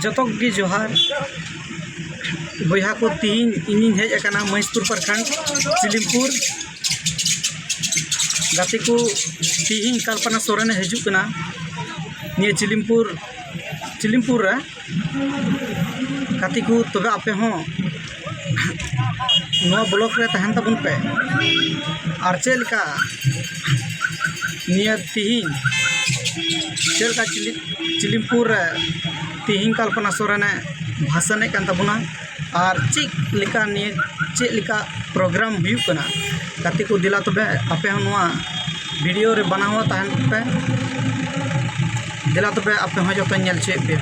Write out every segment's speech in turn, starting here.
जतोगी जोहार बया को तीन इन हेजना महिषपुर प्रखंड चिलिमपुर गाते को तीन कल्पना सोरेन हजना निये चिलिमपुर गाते को तबे आपे हों ब्लॉक रे तहन तबन पे और चेलका निये तीन चेलका चिलिमपुर तीन कल्पना सोरेन भाषण तबना और चेका चेका प्रोग्राम हुआ गाते को दिला तबे आपे वीडियो रे बनावा तहन पे दिला तबे आपे हो जो नेल चे पे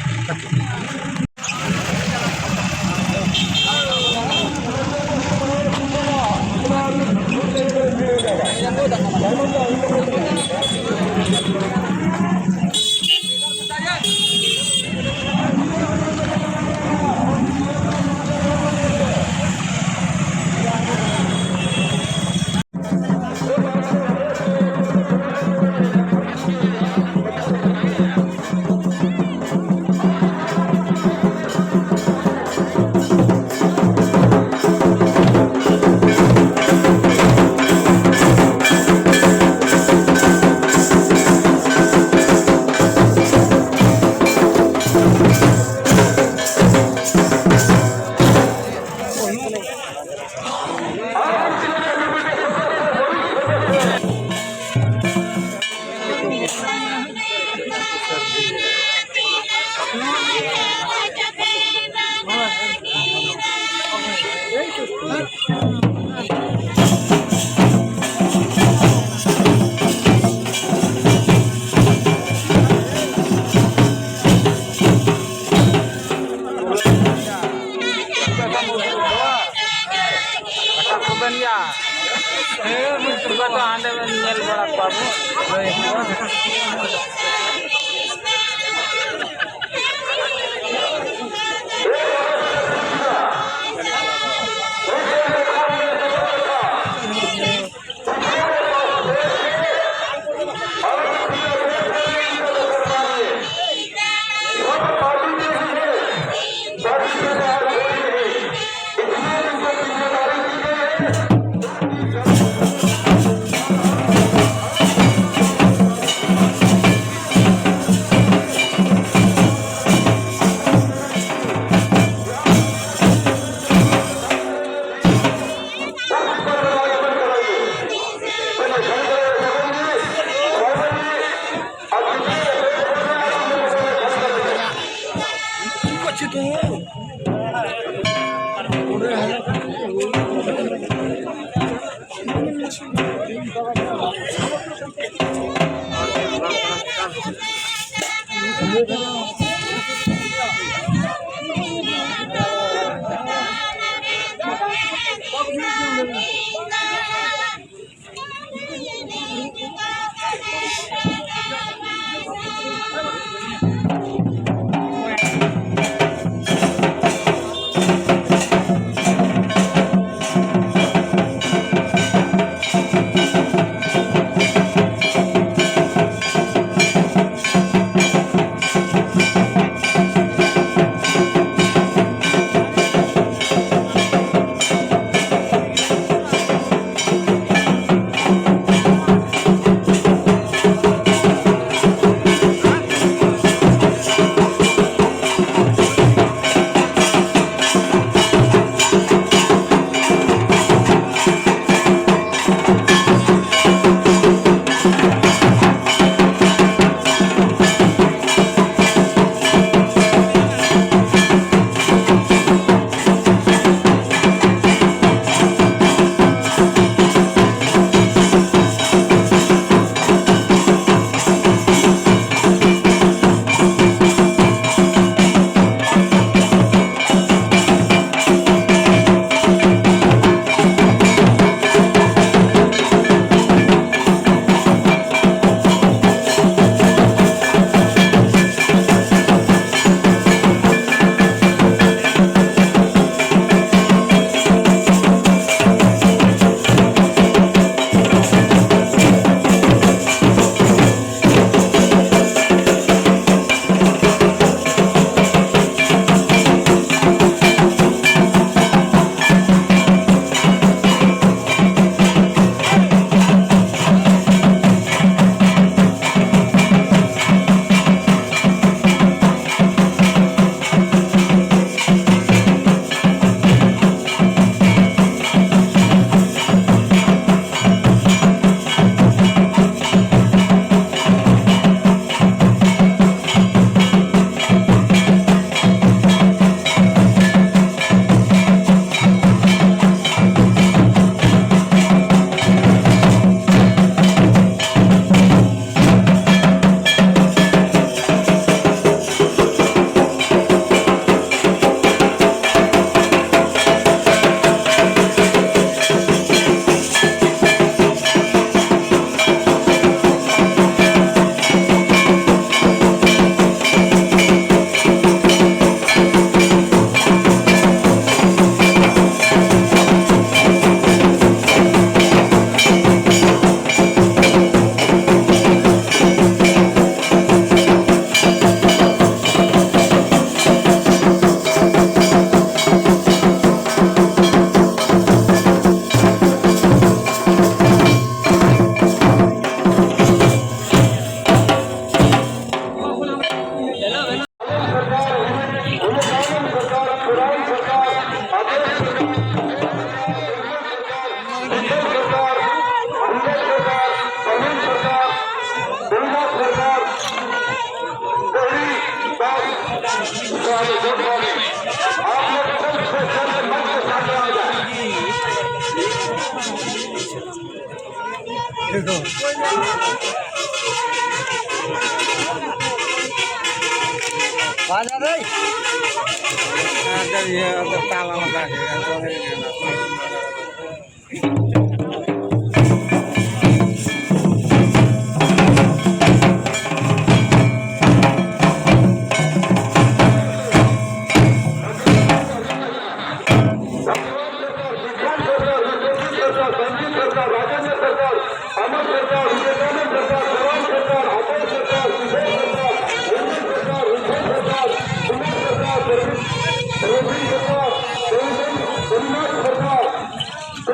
ताला लगा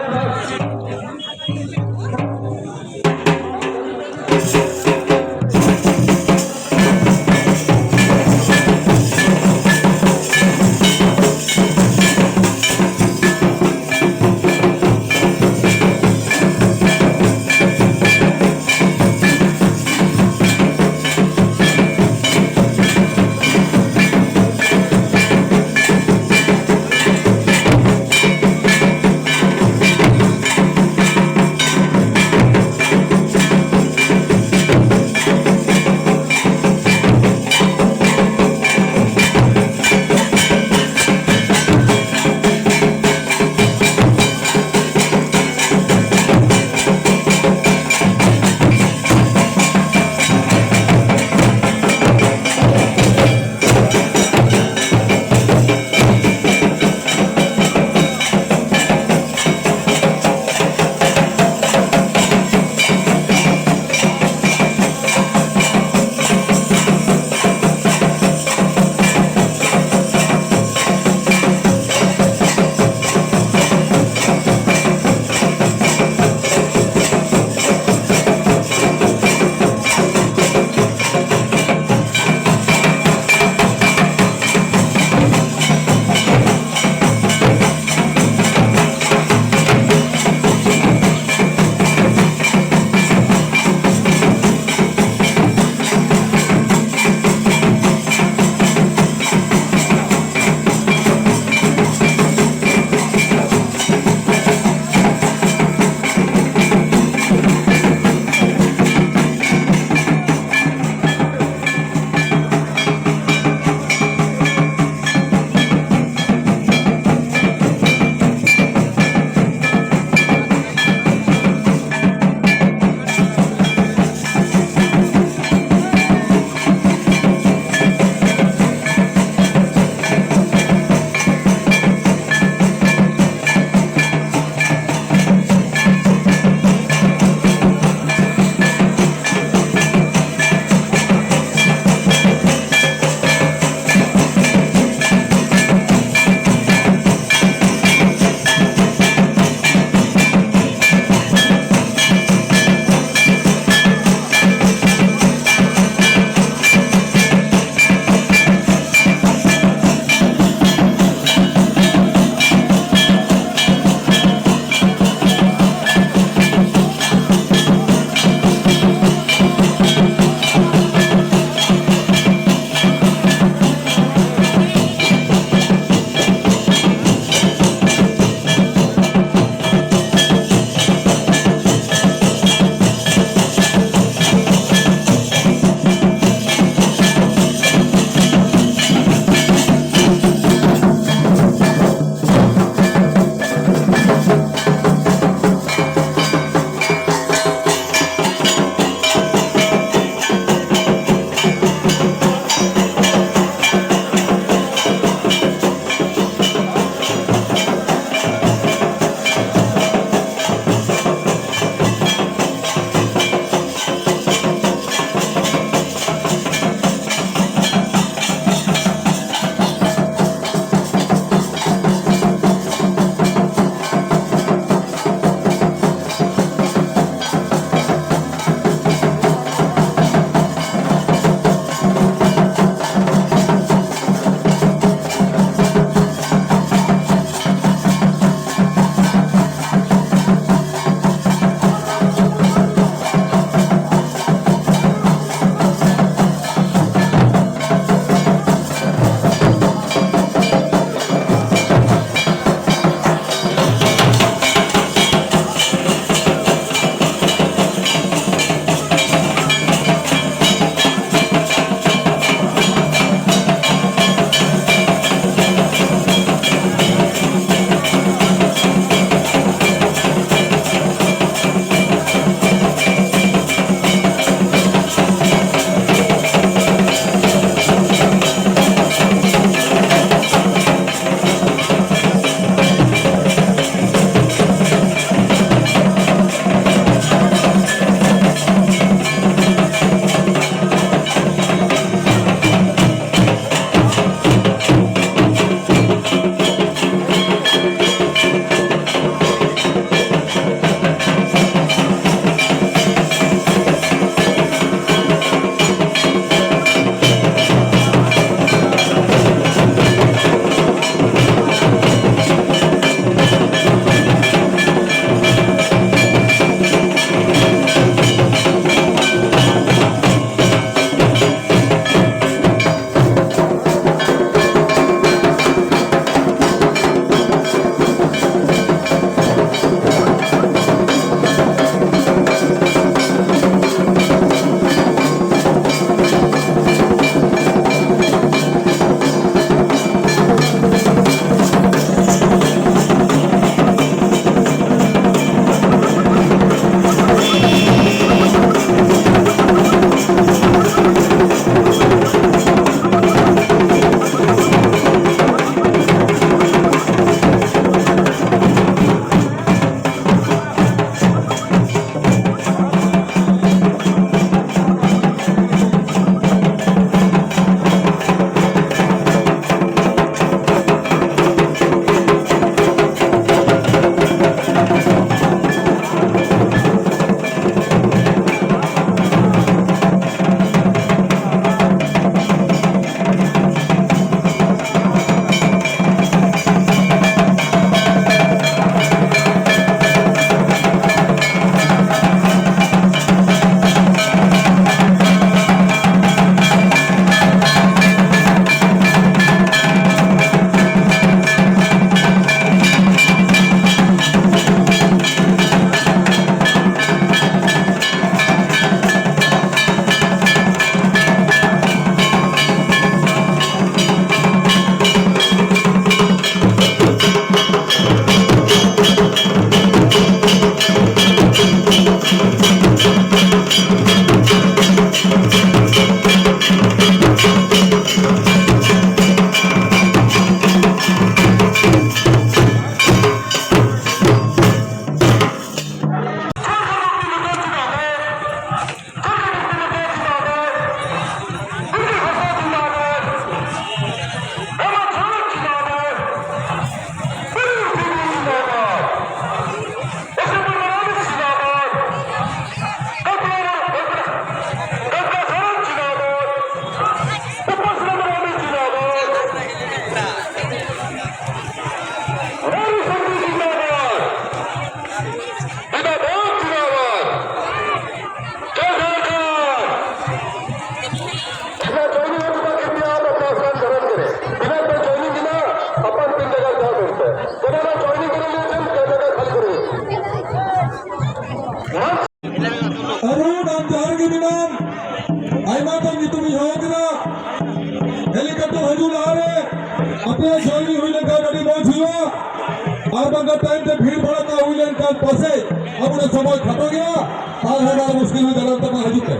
सरकार अपने जॉइनिंग हुई लेकर गाड़ी मौज हुआ और बंगा टाइम पे भीड़ भड़ा का हुई लेकर पासे अपने समय खत्म गया और हमारा मुश्किल में दलाल तक हाजिर है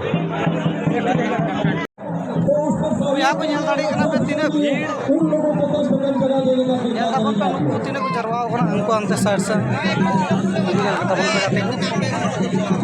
यहाँ को यहाँ दाड़ी करना पे तीनों भीड़ उन लोगों को तो प्रकरण करा देने का यहाँ तब पे उनको तीनों को जरवा होगा उनको अंते साइड से तब पे जाते हैं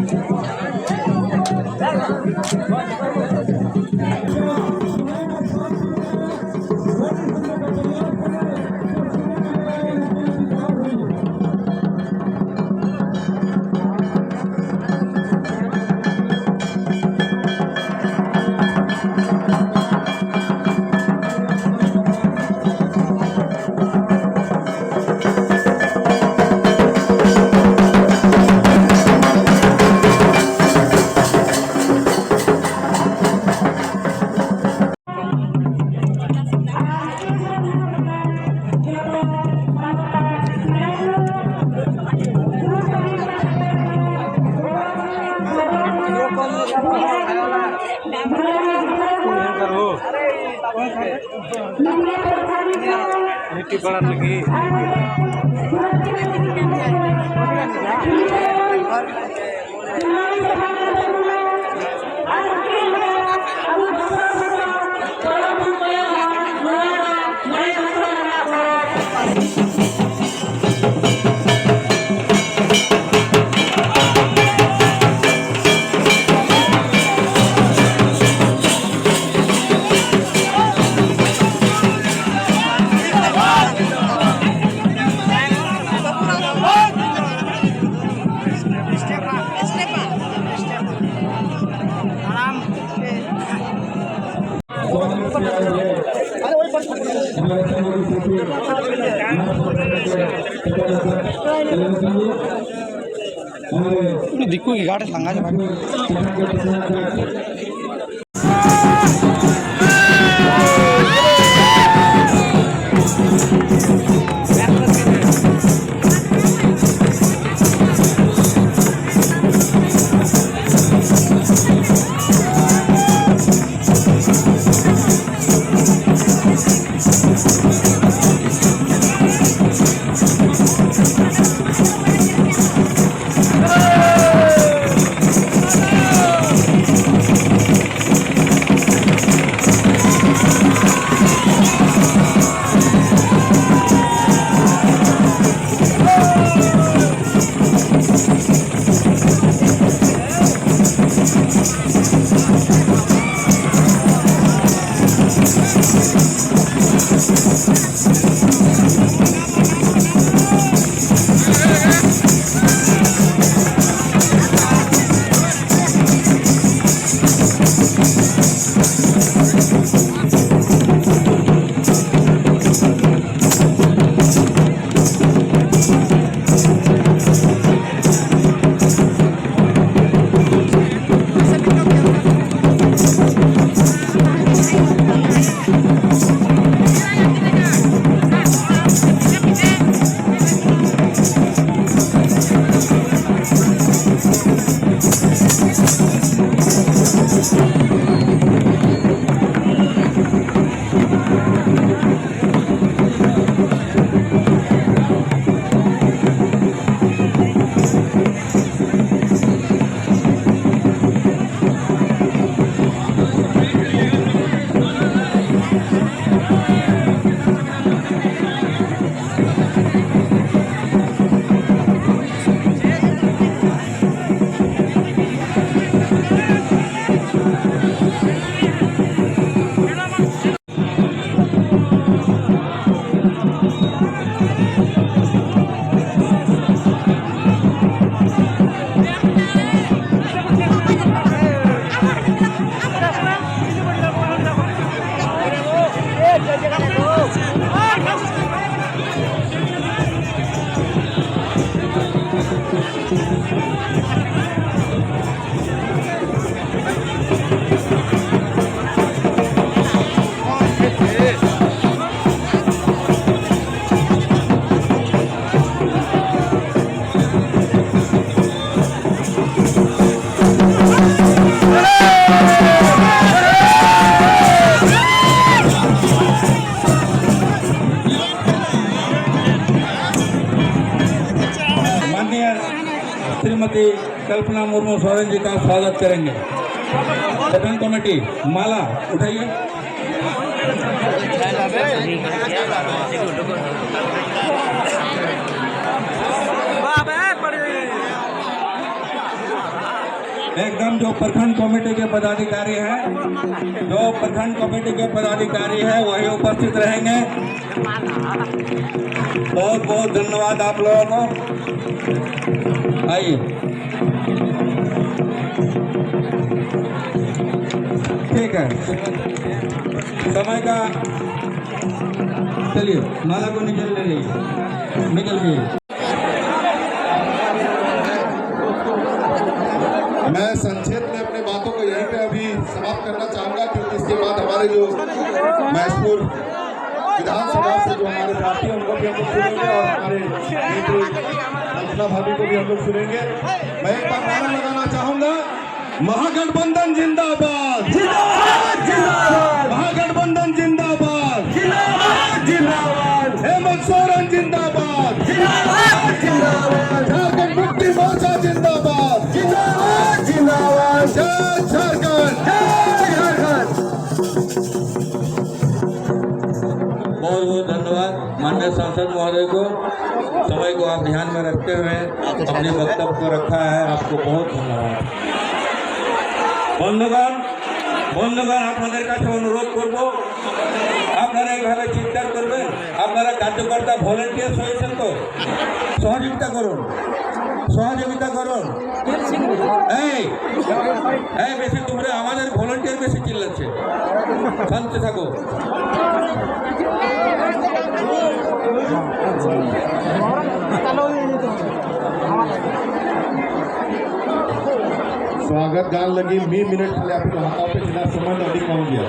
मिट्टी पड़न लगी दिक्कू की गाड़ी लंगा जा श्रीमती कल्पना मुर्मू सोरेन जी का स्वागत करेंगे। सदन कमेटी माला उठाइए। एकदम जो प्रखंड कमेटी के पदाधिकारी हैं, वही उपस्थित रहेंगे। बहुत बहुत धन्यवाद आप लोगों को। आइए, ठीक है, समय का चलिए माला को निकल गई। मैं संक्षेप में अपने बातों को यहीं पे अभी समाप्त करना चाहूँगा, क्योंकि इसके बाद हमारे जो महसपुर विधानसभा से जो हमारे प्रार्थी हैं उनको भी हम लोग सुनेंगे और हमारे नेत्री कल्पना भाभी को भी हम लोग सुनेंगे। मैं एक बार नारा लगाना चाहूँगा, महागठबंधन जिंदाबाद, महागठबंधन जिंदाबाद, हेमंत सोरेन जिंदाबाद, झारखंड मुक्ति मोर्चा जिंदाबाद, जय झारखंड। बहुत बहुत धन्यवाद माननीय सांसद महोदय को, समय को आप ध्यान में रखते हुए अपने वक्तव्य को रखा है, आपको बहुत धन्यवाद। বন্ধুগণ আপনাদের কাছে অনুরোধ করব, আপনারা এইভাবে চিৎকার করবেন। আপনারা কার্যকর্তা ভলেন্টিয়ার হয়েছেন তো, সহযোগিতা করুন। এই বেশি তোমরা আমাদের ভলেন্টিয়ার বেশি চিল্লাচ্ছে, শান্তি থাকো। स्वागत गान लगी 20 मिनट पहले आपके हाथों पे जिला समय अधिक पहुंच गया।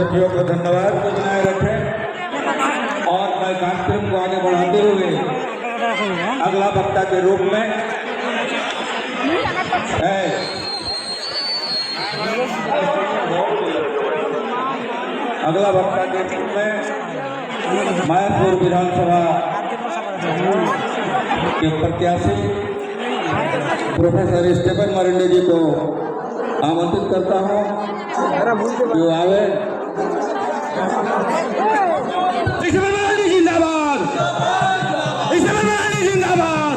साथियों को धन्यवाद को बनाए रखें और मैं कार्यक्रम को आगे बढ़ाते हुए अगला वक्ता के रूप में है अगला वक्ता के रूप में मायापुर विधानसभा के प्रत्याशी प्रोफेसर स्टेफन मरंडे जी को आमंत्रित करता हूँ जो आवे। जिंदाबाद, जिंदाबाद, जिंदाबाद।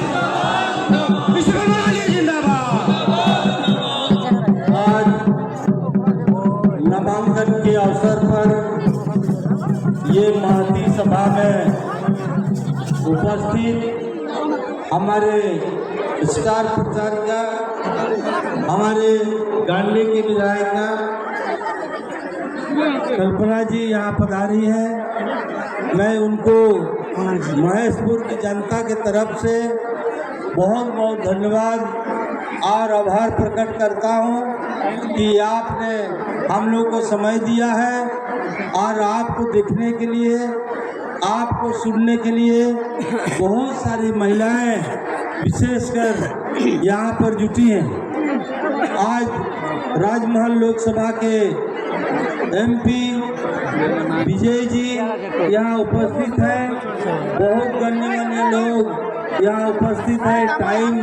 आज नामांकन के अवसर पर ये महती सभा में उपस्थित हमारे स्टार प्रचारिका, हमारे गांधी की विधायिका कल्पना जी यहाँ पधारी है। मैं उनको महेशपुर की जनता के तरफ से बहुत बहुत धन्यवाद और आभार प्रकट करता हूँ कि आपने हम लोग को समय दिया है और आपको देखने के लिए, आपको सुनने के लिए बहुत सारी महिलाएं विशेषकर यहाँ पर जुटी हैं। आज राजमहल लोकसभा के एमपी विजय जी यहाँ उपस्थित हैं। बहुत गणमान्य लोग यहाँ उपस्थित हैं। टाइम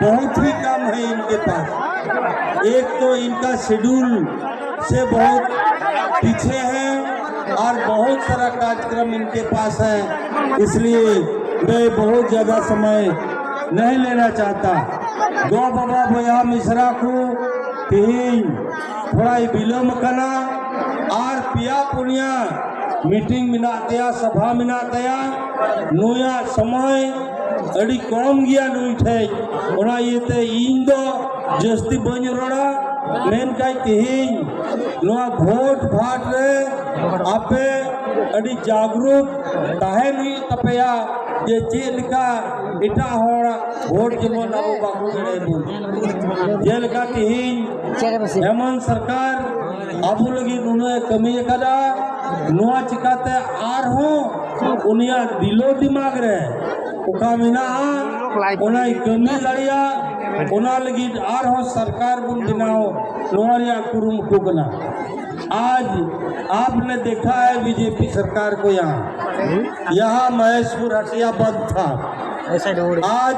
बहुत ही कम है इनके पास। एक तो इनका शेड्यूल से बहुत पीछे है और बहुत सारा कार्यक्रम इनके पास है, इसलिए मैं बहुत ज़्यादा समय नहीं लेना चाहता। गो बाबा भैया मिश्रा को तीन थोड़ा विलम्ब करना और पिया पुनिया मीटिंग मिनातया सभा मिनातया नोया समय अड़ी कम गया नुई ठे ओना येते इन दो जस्ती बन रोड़ा मेन काई तीन नोआ भोट भाट रे आपे अड़ी जागरूक ताहे नुई तपया जे चेलका इटा होड़ा भोट जेमन अब बाकू गड़े बुन जेलका तीन हेमंत सरकार अब लगी नुने कमी कदा नुआ चिकाते आर हो उनिया दिलो दिमाग रे उका मिना उना कमी लड़िया उना लगी आर हो सरकार बुन बनाओ नुआरिया कुरुम कुगना। आज आपने देखा है बीजेपी सरकार को यहाँ महेशपुर हटिया बंद था। आज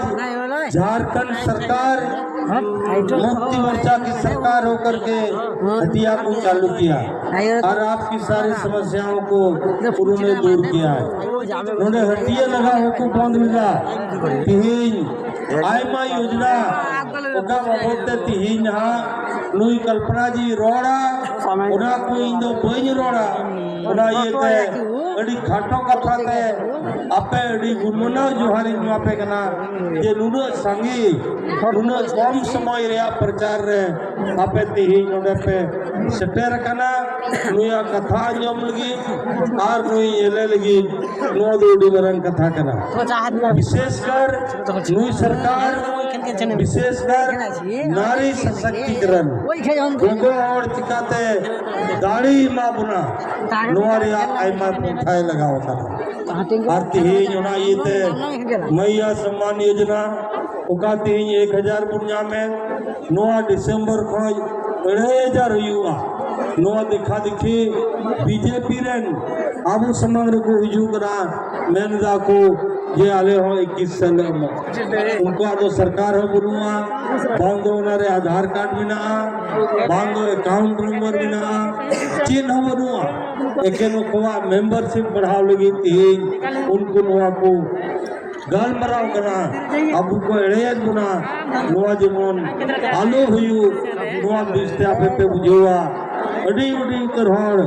झारखंड सरकार मुक्ति मोर्चा की सरकार होकर के हटिया को चालू किया और आपकी सारी समस्याओं को उन्होंने दूर किया है। उन्होंने हटिया लगा होकर बंद मिला तीन आयमा योजना ओका बाबते तीन हाँ नुई कल्पना जी रोड़ा उना को इंदो बइन रोड़ा उना ये ते अड़ी खाटो कथा ते आपे अड़ी गुणमना जोहारी नुआपे कना ये नुनो संगी नुनो कम समय रे प्रचार रे आपे तीन नोडे पे सेटेर कना नुया कथा जम लगी और नुई एले लगी नो दोडी बरन कथा कना। विशेषकर नुई सरकार विशेषकर नारी सशक्तिकरण उनको और चिकाते दाढ़ी माँ बुना नुआरिया आयमा पुठाए लगाओ था आरती ही जोना ये ते मैया सम्मान योजना उकाती 1000 बुनिया में नोआ दिसंबर को 1000 हुआ नोआ दिखा दिखी बीजेपी रेन अब समग्र को हुजूकरा मेनदा को ये आले हो 21 साल उनको आदो सरकार हो बुरुआ बांधो नारे आधार कार्ड बिना बांधो अकाउंट नंबर बिना चिन्ह हो बुरुआ एकेनो कोआ मेंबरशिप बढ़ाव लगी थी उनको नोआ को गाल मराव करा अब को एड़ेयन बुना नोआ जेमन आलो हुयु नोआ बिस्ते आपे पे बुझुआ अड़ी उड़ी करहड़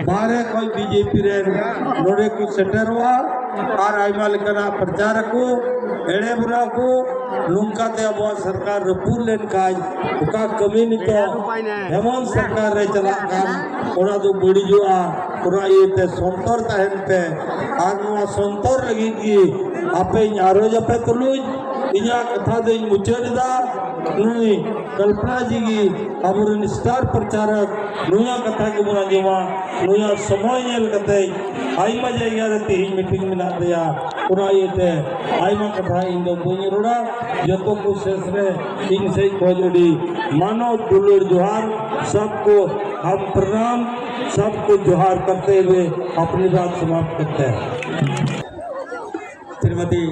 बारे कोई बीजेपी रे नोडे को सेटरवा और आइमा लेकना प्रचार को एड़े बुरा को नुंका ते अब सरकार रपूर लेन काज उका कमी नितो हेमंत सरकार रे चला काम ओना दो बड़ी जोआ ओना ये ते संतर ताहेन पे आर नोआ संतर लगी की आपे यारो जपे तुलुज इया कथा दे मुचरदा नुई कल्पना जी की अब स्टार प्रचारक नुया कथा के बुना जीवा नुया समय नेल कते आईमा जायगा रे तेही मीटिंग मिला दिया पुरा येते आईमा कथा इन दो बुनी रोड़ा जतो को शेष रे इन से खोजड़ी मानो दुलुर जोहार सबको हम प्रणाम सबको जोहार करते हुए अपनी बात समाप्त करते हैं। श्रीमती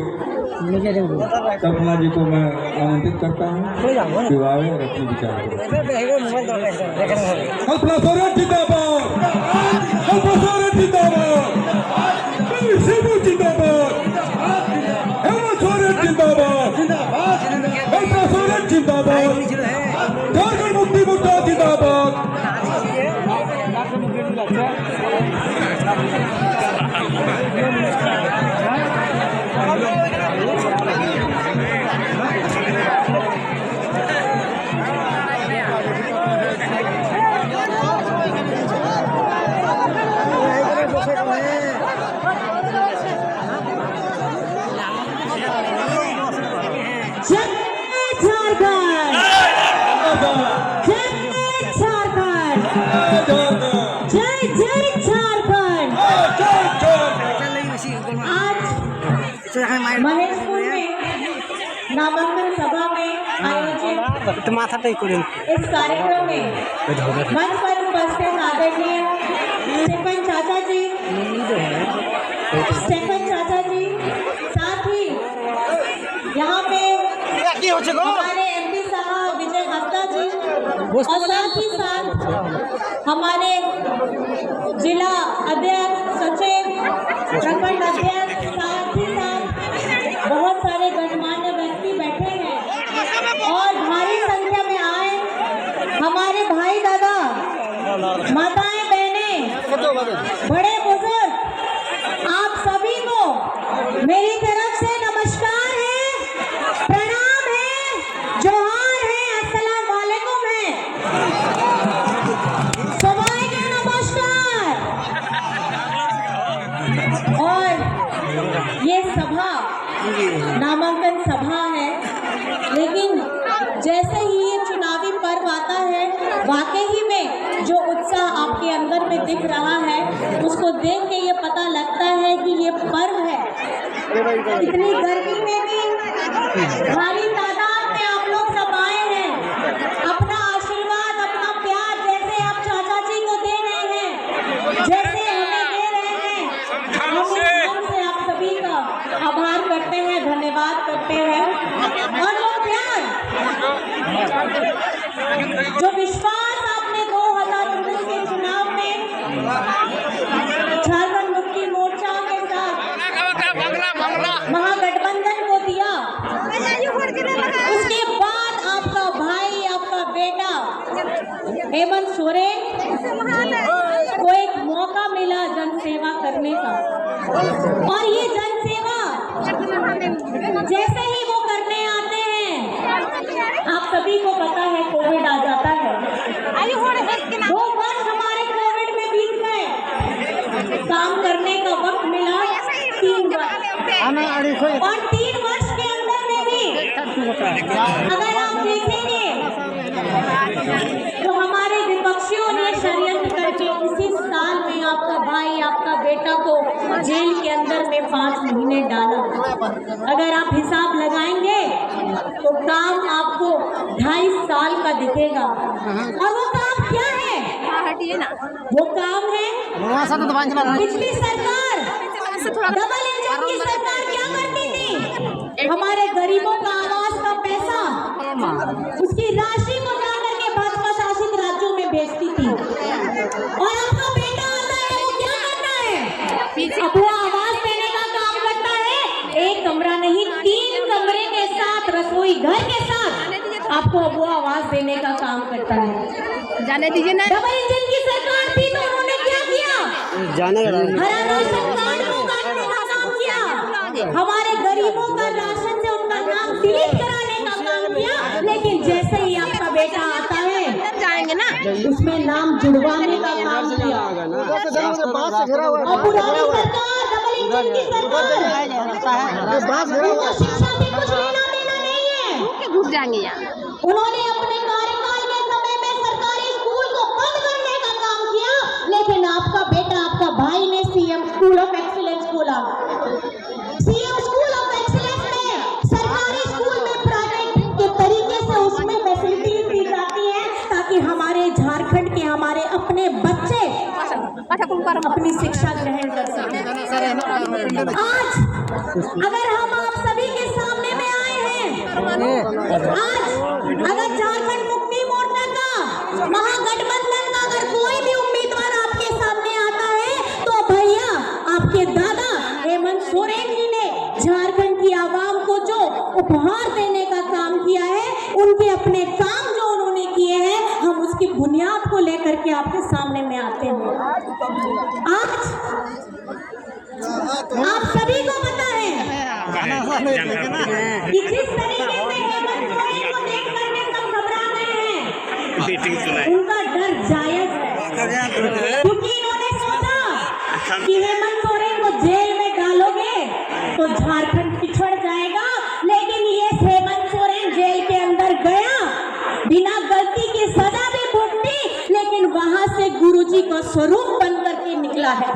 कल्पना जी को मैं आमंत्रित करता हूँ विवाह और अपने विचार कल्पना सोरेन जिंदाबाद, कल्पना सोरेन जिंदाबाद, शिबू जिंदाबाद, हेमंत सोरेन जिंदाबाद, कल्पना सोरेन जिंदाबाद, झारखंड मुक्ति मोर्चा जिंदाबाद। महेशपुर में नामांकन सभा में आयोजित इस कार्यक्रम में मंच पर उपस्थित आदरणीय स्टेफन चाचा जी, साथ ही यहाँ पे हमारे एमपी साहब विजय हफ्ता जी और साथ ही साथ हमारे जिला अध्यक्ष सचिव प्रखंड अध्यक्ष साथ ही साथ बहुत सारे गणमान्य व्यक्ति बैठे हैं और भारी संख्या में आए हमारे भाई दादा, माताएं, बहनें, बड़े बुजुर्ग, आप सभी को मेरी तरफ से नमस्कार है, प्रणाम है, जोहार है, अस्सलाम वालेकुम है, सबाई का नमस्कार। और ये सभा नामांकन सभा है, लेकिन जैसे ही ये चुनावी पर्व आता है वाकई ही में जो उत्साह आपके अंदर में दिख रहा है उसको देख के ये पता लगता है कि ये पर्व है। इतनी गर्मी में भी भारी तादाद में आप लोग सब आए हैं, अपना आशीर्वाद, अपना प्यार जैसे आप चाचा जी को दे रहे हैं, जैसे हमें दे रहे हैं, हम इस मन से आप सभी का आभार करते हैं, धन्यवाद करते हैं। और वो प्यार, जो विश्वास आपने 2019 के चुनाव में झारखंड मुक्ति मोर्चा के साथ महागठबंधन को दिया, उसके बाद आपका भाई, आपका बेटा हेमंत सोरेन को एक मौका मिला जनसेवा करने का। और ये जनसेवा जैसे ही वो करने आते हैं, आप सभी को पता है कोविड आ जाता है। 2 वर्ष हमारे कोविड में बीत गए, काम करने का वक्त मिला 3 वर्ष, और 3 वर्ष के अंदर में भी अगर आप देखेंगे तो हमारे विपक्षियों ने षड्यंत्र करके इसी साल में आपका भाई, आपका बेटा को जेल के अंदर में 5 महीने डाला। अगर आप हिसाब लगाएंगे तो काम आपको 2.5 साल का दिखेगा। और वो काम क्या है? वो काम है पिछली सरकार, डबल इंजन की सरकार क्या करती थी? हमारे गरीबों का आवास का पैसा, उसकी राशि को जाकर के भाजपा शासित राज्यों में भेजती थी। और आपका बेटा आता है, वो क्या करता है? अब वो आवास देने का काम करता है। 1 कमरा नहीं, 3 कमरे के साथ, रसोई घर के साथ आपको अब वो आवास देने का काम करता है। जाने दीजिए ना, डबल इंजन की सरकार थी तो उन्होंने क्या किया? हरा राशन कार्ड को काटने का काम किया, हमारे गरीबों का राशन से उनका नाम डिलीट कराने का काम किया। लेकिन जैसे ही आपका बेटा आता है जाएंगे ना, उसमें नाम जुड़वाने का काम किया। और पुरानी सरकार, डबल इंजन की सरकार, शिक्षा में कुछ लेना देना नहीं है, घुस जाएंगे यहाँ। उन्होंने अपने कार्यकाल के समय में सरकारी स्कूल को बंद करने का काम किया, लेकिन आपका बेटा, आपका भाई ने सीएम स्कूल ऑफ एक्सीलेंस खोला। सीएम स्कूल ऑफ एक्सीलेंस में सरकारी स्कूल में प्राइवेट के तरीके से उसमें फैसिलिटीज दी जाती है ताकि हमारे झारखंड के हमारे अपने बच्चे अपनी शिक्षा ग्रहण कर सकें। आज अगर हम आप सभी के सामने में आए हैं, आज अगर झारखंड मुक्ति मोर्चा का, महागठबंधन का अगर कोई भी उम्मीदवार आपके सामने आता है तो भैया आपके दादा हेमंत सोरेन जी ने झारखंड की आवाम को जो उपहार देने का काम किया है, उनके अपने काम जो उन्होंने किए हैं, हम उसकी बुनियाद को लेकर के आपके सामने में आते हैं। आज आप सभी को पता है कि जिस तरीके से हेमंत सोरेन को देख करके सब घबरा गए हैं, उनका डर जायज है, क्योंकि इन्होंने सोचा कि हेमंत सोरेन को जेल में डालोगे तो झारखंड पिछड़ जाएगा, लेकिन ये हेमंत सोरेन जेल के अंदर गया, बिना गलती की सजा भी भुगती, लेकिन वहां से गुरुजी का स्वरूप बन करके निकला है।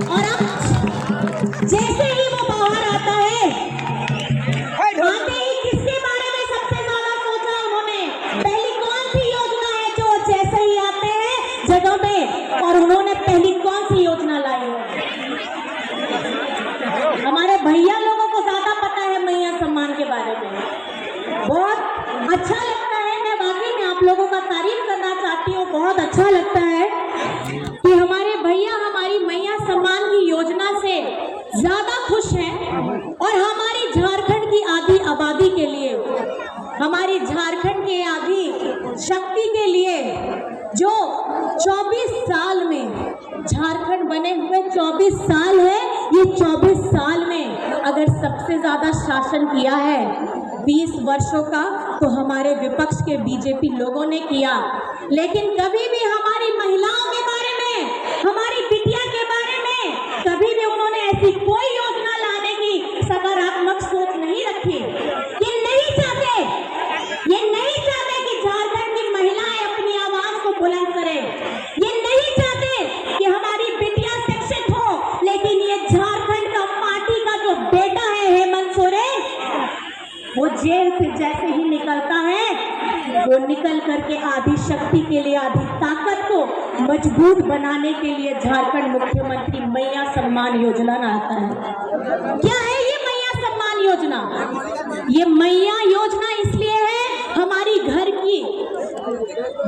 और अब जैसे ही वो बाहर आता है, आते ही किसके बारे में सबसे ज्यादा सोचा उन्होंने? पहली कौन सी योजना है जो जैसे ही आते हैं जगह में, और उन्होंने पहली कौन सी योजना लाई है? हमारे भैया लोगों को ज्यादा पता है मैया सम्मान के बारे में। बहुत अच्छा लगता है, मैं वाकई में आप लोगों का तारीफ करना चाहती हूँ। बहुत अच्छा लगता है कि हमारे भैया हमारी मैया सम्मान की योजना से ज्यादा खुश हैं, और हमारी झारखंड की आधी आबादी के लिए, हमारी झारखंड के आधी शक्ति के लिए, जो 24 साल में झारखंड बने हुए 24 साल है, ये 24 साल में अगर सबसे ज्यादा शासन किया है 20 वर्षों का, तो हमारे विपक्ष के बीजेपी लोगों ने किया। लेकिन कभी भी हमारी महिलाओं के बारे में, हमारी बिटिया के बारे में कभी भी उन्होंने ऐसी कोई योजना लाने की सकारात्मक सोच नहीं रखी। ये नहीं चाहते कि झारखंड की महिलाएं अपनी आवाज को बुलंद करें, ये नहीं चाहते कि हमारी बिटिया शिक्षित हो, लेकिन ये झारखंड का पार्टी का जो बेटा है हेमंत सोरेन, वो जेल से जैसे ही निकलता है, वो निकल करके आधी शक्ति के लिए, आधी ताकत को मजबूत बनाने के लिए झारखंड मुख्यमंत्री मैया सम्मान योजना लाता है। क्या है ये मैया सम्मान योजना? ये मैया योजना इसलिए है, हमारी घर की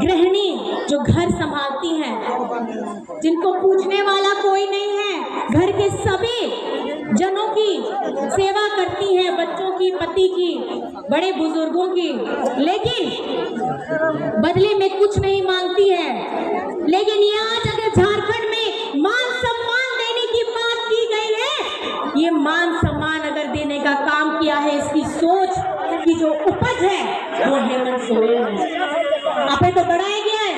गृहिणी जो घर संभालती हैं, जिनको पूछने वाला कोई नहीं है, घर के सभी जनों की सेवा करती हैं, बच्चों की, पति की, बड़े बुजुर्गों की, लेकिन बदले में कुछ नहीं मांगती है। लेकिन ये आज अगर झारखंड में मान सम्मान देने की बात की गई है, ये मान सम्मान अगर देने का काम किया है, इसकी सोच की जो उपज है वो हेमंत सोरेन है। आपे तो बढ़ाया गया है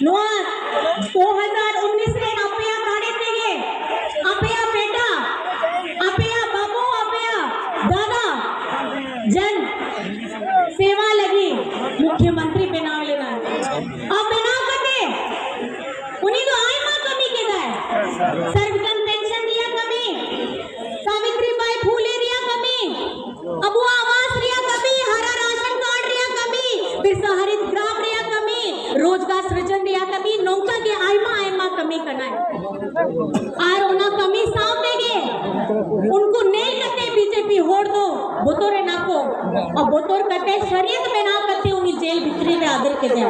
2019 में अपया काढ़े तेगे, अपया बेटा, अपया बाबू, अपया दादा जन सेवा लगी मुख्यमंत्री बनाव लेना अब बनाव करते उन्हीं को आय मां कमी के गए, सर्वजन पेंशन दिया कमी, सावित्रीबाई फूले रिया कमी, अबुआ आवास रिया कमी, हरा राशन कार्ड रिया कमी, बिरसा हरित ग्राम रिया कमी, रोजगार सृजन रिया कमी, नौका के आयमा कमी करना है। आर ओना कमी सामने गे उनको नहीं करते बीजेपी होड़ दो बोतोरे नाको, और बोतोर करते शरीयत में ना करते उन्हीं जेल भितरी में आदर के दे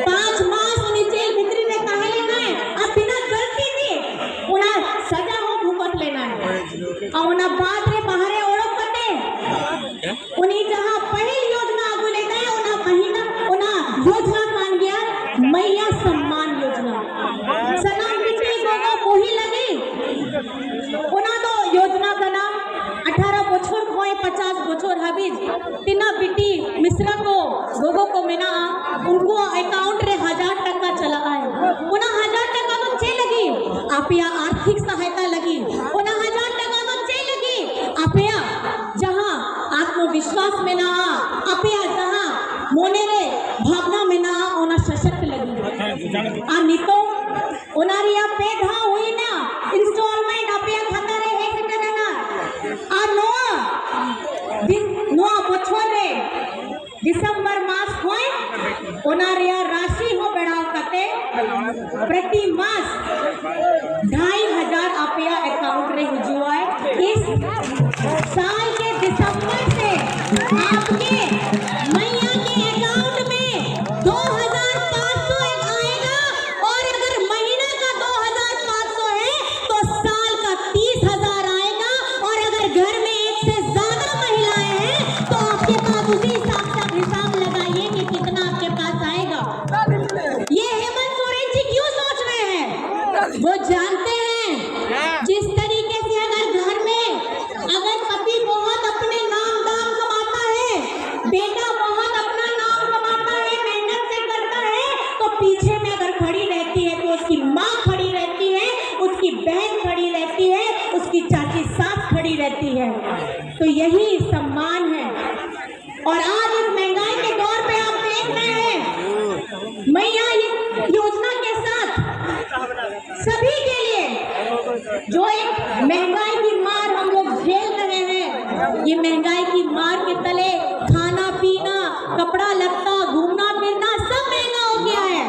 5 मास उन्हीं जेल भितरी में कहा लेना है। अब बिना गलती थी उन्हें सजा हो भुगत लेना है, और उन्हें बाद में बाहर ओढ़ करते उन्हीं जहाँ पहली योजना आगू लेता है, उन्हें महीना उन्हें योजना कान गया मैया सम्मान योजना सनाम बिटी गोगो मोही लगी, उन्हें तो योजना का नाम 18 बछोर खोए 50 बछोर हबीज तीना बिटी मिश्रा को गोगो को मिना उनको अकाउंट रे 1000 टका चला आए, उन्हें 1000 टका तो चे लगी, आपया आर्थिक सहायता लगी, उन्हें 1000 टका तो चे लगी, आपया जहाँ आत्मविश्वास विश्वास में ना अपिया जहाँ मोने रे भावना में ना ओना सशक्त लगी आ नितो ओनारिया पे धा हुई ना इंस्टॉलमेंट अपिया खाता रे एक सेकंड ना आ नोआ बछर रे दिसंबर मास होय ओनारिया राशि हो बढ़ाव कते प्रति मास 2500 अपिया अकाउंट रे हुआ है। इस साल के दिसंबर से आपके मैया के अकाउंट में 2500 आएगा और अगर महीना का 2500 है तो साल का 30,000 आएगा और अगर घर में एक से ज्यादा महिलाएं हैं तो आपके पास उसी हिसाब से हिसाब लगाइए कि कितना आपके पास आएगा। ये हेमंत सोरेन जी क्यों सोच रहे हैं? वो जानते हैं जिस तरीके से अगर पति बहुत अपने नाम दाम कमाता है, बेटा बहुत अपना नाम कमाता है, मेहनत से करता है, तो पीछे में अगर खड़ी रहती है तो उसकी माँ खड़ी रहती है, उसकी बहन खड़ी रहती है, उसकी चाची सास खड़ी रहती है। तो यही सम्मान है। और आज इस महंगाई के दौर पे आप देख रहे हैं मैया योजना के साथ सभी के लिए जो एक महंगाई की मार हम लोग झेल रहे हैं, ये महंगाई की मार के तले खाना पीना कपड़ा लत्ता घूमना फिरना सब महंगा हो गया है।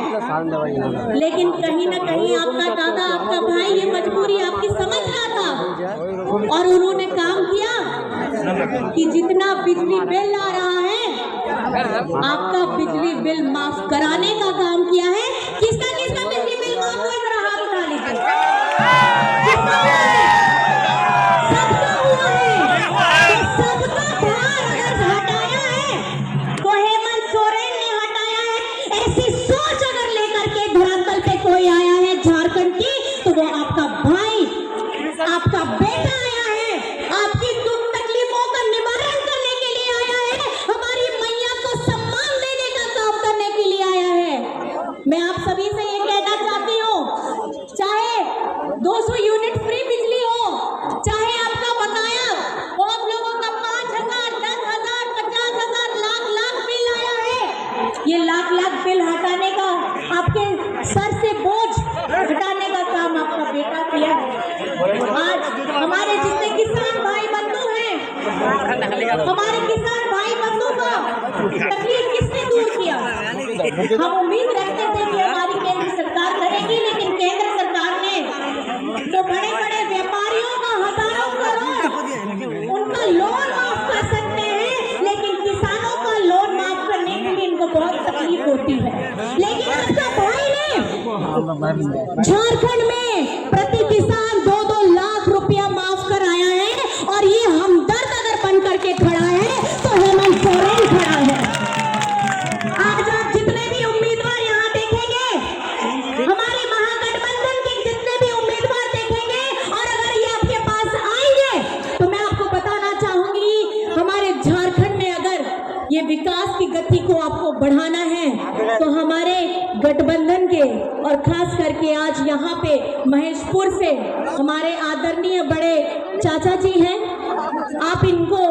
लेकिन कहीं ना कहीं आपका दादा आपका भाई ये मजबूरी आपकी समझ रहा था और उन्होंने काम किया कि जितना बिजली बिल आ रहा है आपका बिजली बिल माफ कराने का काम किया है। किसका किसका बिजली बिल माफ कर रहा है? उठा लीजिए। सबका हुआ है। तो सबका भार अगर हटाया है तो हेमंत सोरेन ने हटाया है। ऐसी सोच अगर लेकर के धरातल पे कोई आया है झारखंड की तो वो आपका भाई आपका बेटा आया है। आपकी दुख तकलीफों का निवारण करने के लिए आया है, हमारी मैया को सम्मान देने का काम करने के लिए आया है। मैं आप सभी से ये कहना चाहती हूँ, चाहे 200 यूनिट फ्री बिजली हो, चाहे आपका बकाया बहुत लोगों का 5,000, 10,000, 50,000 लाख बिल आया है। ये लाख बिल हटाने का आपके सर से बोझ हटाने का काम आपका बेटा किया है। आज हमारे जितने किसान भाई बंधु हैं, हमारे किसान भाई बंधु का तकलीफ किसने दूर किया? हम उम्मीद रखते थे कि हमारी केंद्र सरकार करेगी, लेकिन केंद्र सरकार ने तो बड़े व्यापारियों का हजारों करोड़ उनका लोन माफ कर सकते हैं, लेकिन किसानों का लोन माफ करने के लिए इनको बहुत तकलीफ होती है। लेकिन आपका भाई ने झारखंड में प्रति किसान 2-2 लाख रुपया माफ कराया है और ये हमदर्द अगर बन करके खड़ा है तो हेमंत सोरेन खड़ा है। आज आप जितने भी उम्मीदवार यहाँ देखेंगे, हमारे महागठबंधन के जितने भी उम्मीदवार देखेंगे और अगर ये आपके पास आएंगे तो मैं आपको बताना चाहूंगी हमारे झारखंड में अगर ये विकास की गति को आपको बढ़ाना है तो हमारे गठबंधन के और खास करके आज यहाँ पे महेशपुर से हमारे आदरणीय बड़े चाचा जी हैं। आप इनको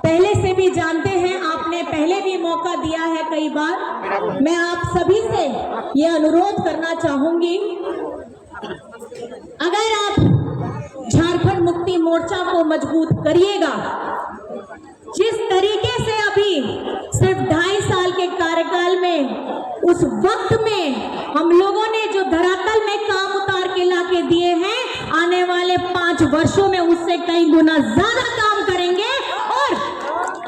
पहले से भी जानते हैं, आपने पहले भी मौका दिया है कई बार। मैं आप सभी से ये अनुरोध करना चाहूंगी, अगर आप झारखंड मुक्ति मोर्चा को मजबूत करिएगा, जिस तरीके से अभी सिर्फ 2.5 साल के कार्यकाल में उस वक्त में हम लोगों ने जो धरातल में काम उतार के लाके दिए हैं, आने वाले 5 वर्षों में उससे कई गुना ज्यादा काम करेंगे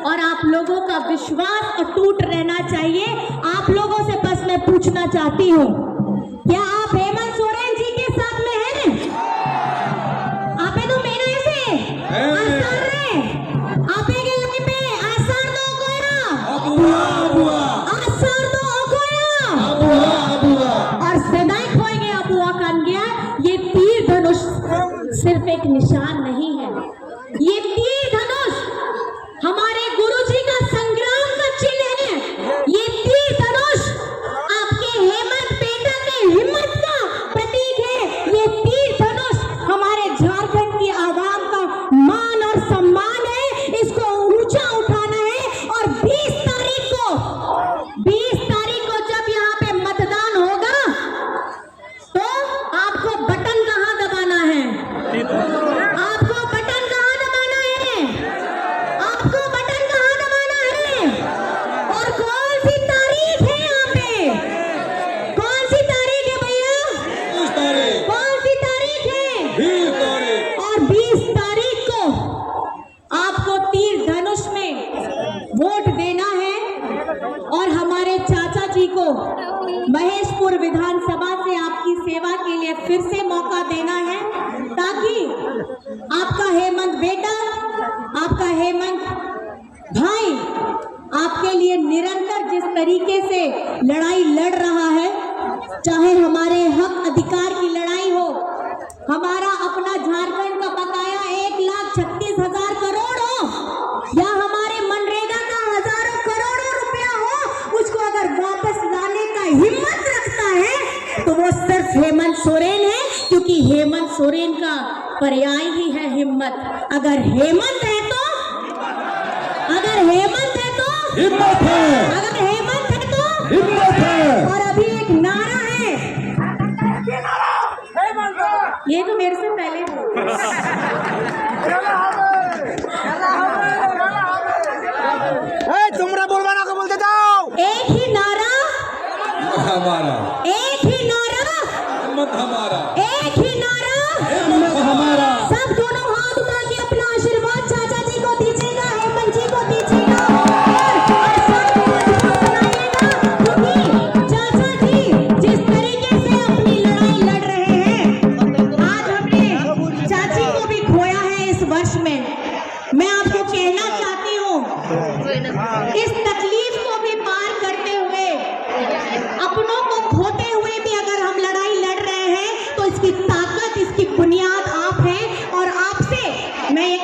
और आप लोगों का विश्वास अटूट रहना चाहिए। आप लोगों से बस मैं पूछना चाहती हूँ, क्या आप हेमंत सोरेन जी के साथ में हैं? आप तो मेरे से आसार रहे, आप के लाइन पे आसार दो कोया आसार दो कोया और सदाई खोएंगे अबुआ कान गया। ये तीर धनुष सिर्फ एक निशान नहीं है, ये तीर धनुष हमारे गुरुजी का संग्राम का चिन्ह है। ये तीर धनुष आपके हेमंत बेटा के हिम्मत का प्रतीक है। ये तीर धनुष हमारे झारखंड की आवाम का मान महेशपुर विधानसभा से आपकी सेवा के लिए फिर से मौका देना है, ताकि आपका हेमंत बेटा, आपका हेमंत भाई आपके लिए निरंतर जिस तरीके से लड़ाई लड़ रहा है, चाहे हमारे हक अधिकार की लड़ाई हो, हमारा अपना झारखंड का बकाया 1,36,000 करोड़ हो, या हमारे मनरेगा का हजारों करोड़ों रुपया हो, उसको अगर वापस लाने का हिम्मत रखता है तो वो सिर्फ हेमंत सोरेन है, क्योंकि हेमंत सोरेन का पर्याय ही है हिम्मत। अगर हेमंत है तो, अगर हेमंत है तो हिम्मत है, अगर हेमंत है तो हिम्मत है। और अभी एक नारा है, ये तो मेरे से पहले तुमरा बोलवाना को बोलते जाओ। एक ही नारा, हमारा एक ही नारा, हिम्मत हमारा, एक ही नारा, हिम्मत हमारा। सब दोनों हाथ उठा के अपना आशीर्वाद चाचा जी को दीजिएगा, हेमंत जी को दीजिएगा, और सब बनाइएगा, क्योंकि चाचा जी जिस तरीके से अपनी लड़ाई लड़ रहे हैं, आज हमने चाची को भी खोया है इस वर्ष में। मैं आपको कहना चाहती हूँ, इस तकलीफ को भी पार करते हुए, अपनों को खोते हुए भी अगर हम लड़ाई लड़ रहे हैं, तो इसकी ताकत, इसकी बुनियाद आप हैं। और आपसे मैं ये